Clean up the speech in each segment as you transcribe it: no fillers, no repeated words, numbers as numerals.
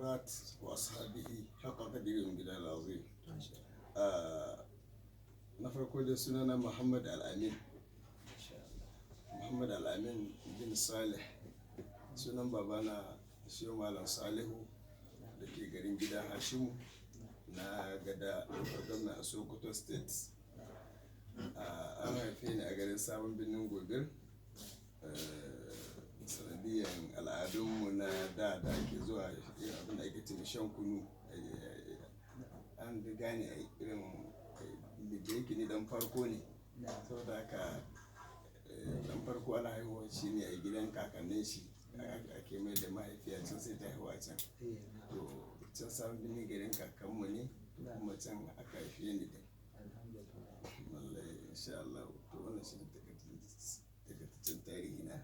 السادات وأصحابه حق قدر من العظيم. na farko da sunana Muhammad Al-Amin. Muhammad Al-Amin bin Salih, sunan babana shi Malam Salihu da ke garin gida Hashimu na gada gwamna a Sokoto State. An haife ni a garin Sabon Birnin Gobir. Sanadiyan al'adunmu na da ake zuwa yin abin da ake ce shan kunu, an riga ni a irin da yake ni dan farko ne, saboda haka dan farko ana haihuwa shi ne a gidan kakannin shi ake mai da mahaifiya can sai ta haihuwa can. To can Sabon Birnin garin kakanmu ne, kuma can aka haife ni da insha Allah. To wannan shi ne takaitaccen tarihi na.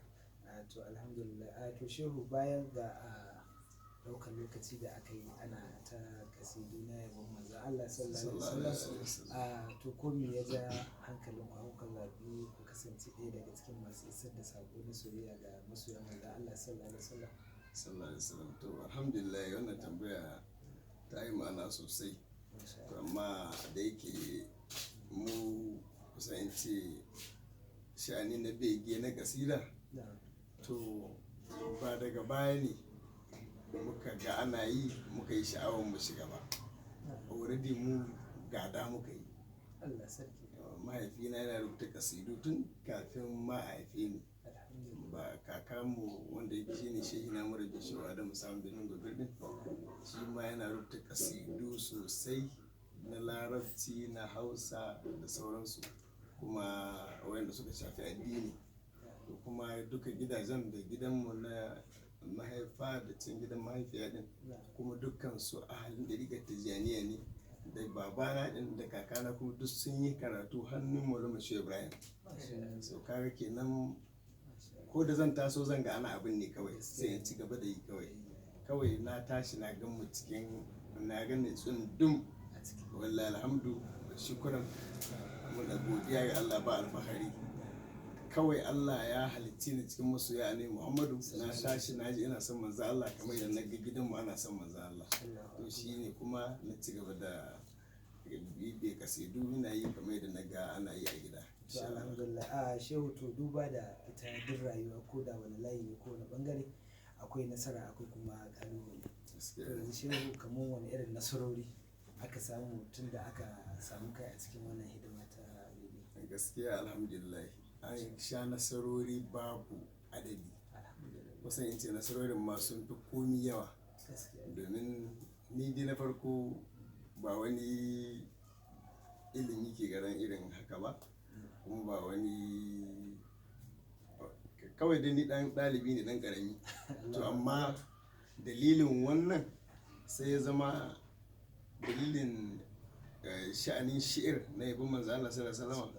To alhamdulillah. To shehu, bayan ga ɗaukar lokaci da aka yi ana ta kasidu na yabon manzo Allah sallallahu alaihi wasallam, to ko me ya ja hankalin ku kuka zaɓi ku kasance ɗaya daga cikin masu isar da sako na soyayya ga masoyan manzo Allah sallallahu alaihi wasallam? To alhamdulillah, wannan tambaya ta yi ma'ana sosai. To amma da yake mu kusan ce sha'ani na bege na kasida, to ba daga baya ne muka ga ana yi muka yi sha'awar mu shiga ba. Already mu gada muka yi. Allah sarki. Mahaifina yana rubuta kasidu tun kafin ma a haife ni. Ba kakanmu wanda yake shine shehi na mura bishiwa da musamman Birnin Gobir din, shi ma yana rubuta kasidu sosai na Larabci, na Hausa da sauransu, kuma wayanda suka shafi addini. Kuma duka gidajen da gidanmu na mahaifa da can gidan mahaifiya din, kuma dukkan su a halin ɗariƙar Tijjaniya ne. Da babana din da kakana kuma duk sun yi karatu hannun Maulana Shehu Ibrahim. So kaga kenan ko da zan taso zan ga ana abin ne kawai, sai in ci gaba da yi kawai na tashi na gan mu cikin, na gan ni tsundum. Wallahi alhamdu shukran, muna godiya ga Allah, ba alfahari. Kawai Allah ya halicci ni cikin masoya ne Muhammadu. Na tashi na ji ina son manzo Allah kamar yadda na ga gidanmu ana son manzo Allah. To shi ne kuma na ci gaba da bibiye kasidu ina yi kamar yadda na ga ana yi a gida. Alhamdulillah. Shehu, to duba da ita duk rayuwa, ko da wani layi ne ko wani bangare, akwai nasara akwai kuma kalubale. Yanzu shehu, kamar wani irin nasarori aka samu tun da aka samu kai a cikin wannan hidima ta bege? Gaskiya alhamdulillah, an sha nasarori babu adadi. Kusan in ce nasarorin ma sun fi komi yawa, domin ni dai na farko ba wani ilimi ke garan irin haka ba, kuma ba wani, kawai dai ni dan ɗalibi ne dan ƙarami. To amma dalilin wannan sai ya zama dalilin sha'anin shi'ir na yabon manzo Allah sallallahu alaihi wasallam,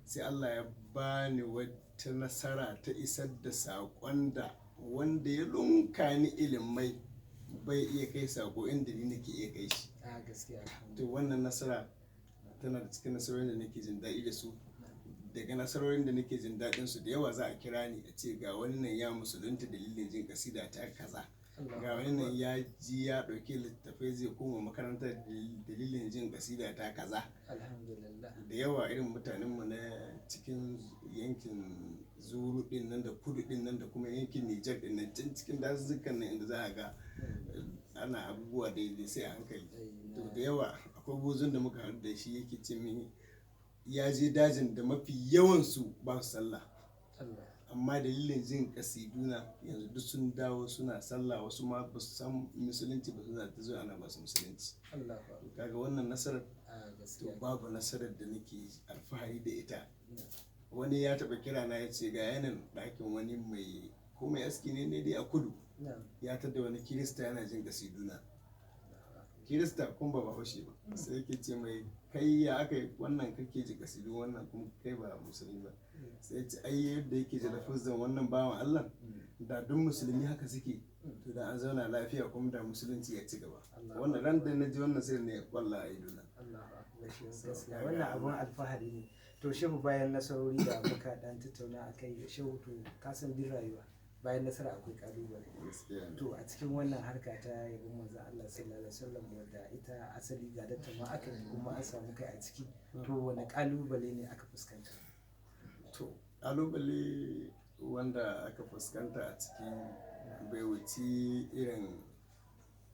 sai Allah ya bani wata nasara ta isar da saƙon da wanda ya lunka ni ilimai bai iya kai saƙo inda ni nake iya kai shi. To wannan nasara tana da cikin nasarorin da nake jin daɗi da su. Daga nasarorin da nake jin daɗin su da yawa za a kira ni a ce ga wani nan ya musulunta dalilin jin kasida ta kaza, ga wani nan ya ji ya ɗauki littattafai zai koma makarantar dalilin jin kasida ta kaza. Da yawa irin mutanenmu na cikin yankin Zuru din nan da Kudu din nan da kuma yankin Nijar din nan, can cikin dazuzzukan nan inda za a ga ana abubuwa daidai sai a hankali. To da yawa akwai bozon da muka haɗu da shi yake ce mini ya je dajin da mafi yawansu ba su sallah, amma dalilin jin kasiduna yanzu duk sun dawo suna sallah, wasu ma ba su san musulunci ba, suna ta zuwa ana ba su musulunci. Kaga wannan nasarar, to babu nasarar da nake alfahari da ita. Wani ya taɓa kira na ya ce ga yanin ɗakin wani mai ko mai aski ne dai a Kudu, ya tada wani Kirista yana jin kasiduna. Kirista kun ba Bahaushe ba, sai yake ce mai kai ya aka yi wannan kake ji kasidu wannan kuma kai ba musulmi ba. Sai ce ai yadda yake ji lafazin wannan bawan Allah, da duk musulmi haka suke, to da an zauna lafiya kuma da musulunci ya ci gaba. Wannan ran da na ji wannan sai ne kwalla a idona. Wannan abun alfahari ne. To shehu, bayan nasarori da muka dan tattauna a kai, shehu, to ka san din rayuwa bayan nasara akwai kalubale. gaskiya ne. To a cikin wannan harka ta yabon manzon Allah sallallahu alaihi wasallam wadda ita asali ga datta ma aka yi kuma an samu kai a ciki, to wani kalubale ne aka fuskanta? To kalubale wanda aka fuskanta a cikin bai wuci irin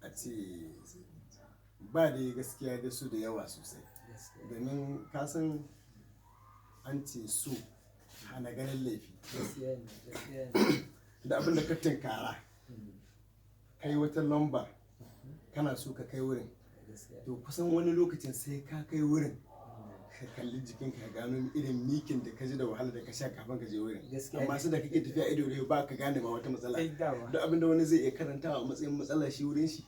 a ce ba da gaskiya da su da yawa sosai, domin kasan an ce su hana ganin laifi da abin da ka tinkara kai wata lamba kana so ka kai wurin, to kusan wani lokacin sai ka kai wurin ka kalli jikinka ka gano irin mikin da ka ji da wahala da ka sha kafin ka je wurin, amma su da kake tafiya ido da ba ka gane ma wata matsala, duk abin da wani zai iya karantawa a matsayin matsala shi wurin shi,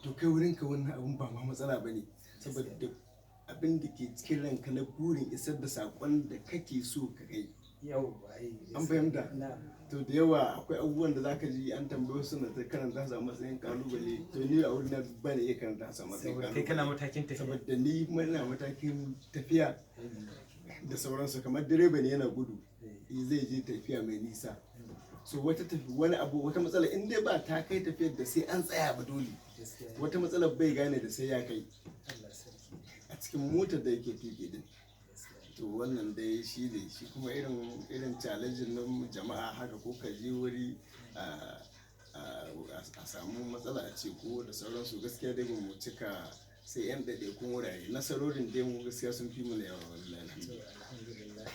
to kai wurin ka wannan abin ba ma matsala bane, saboda abin da ke cikin ranka na burin isar da sakon da kake so ka kai. An fahimta? To da yawa akwai abubuwan da zaka ji an tambaye su na ta karanta su a matsayin kalubale, to ni a wurin na ba iya karanta su a matsayin kalubale. Kai kana matakin tafiya. Saboda ni kuma ina matakin tafiya da sauransu, kamar direba ne yana gudu zai je tafiya mai nisa. So wani abu wata matsala in dai ba ta kai tafiyar da sai an tsaya ba dole. Wata matsala bai gane da sai ya kai a cikin motar da yake tuki din. To wannan dai shi ne shi kuma irin challenge na jama'a haka, ko ka je wuri a samu matsala a ce ko da sauransu, gaskiya dai ba mu cika sai yan ɗaiɗaikun wurare, nasarorin dai mu gaskiya sun fi mu da yawa wallahi. Alhamdulillah.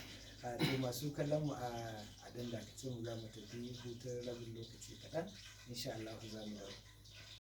To masu kallon mu a dan da kace mu za mu tafi hutun rabin lokaci kaɗan, insha Allah za mu dawo.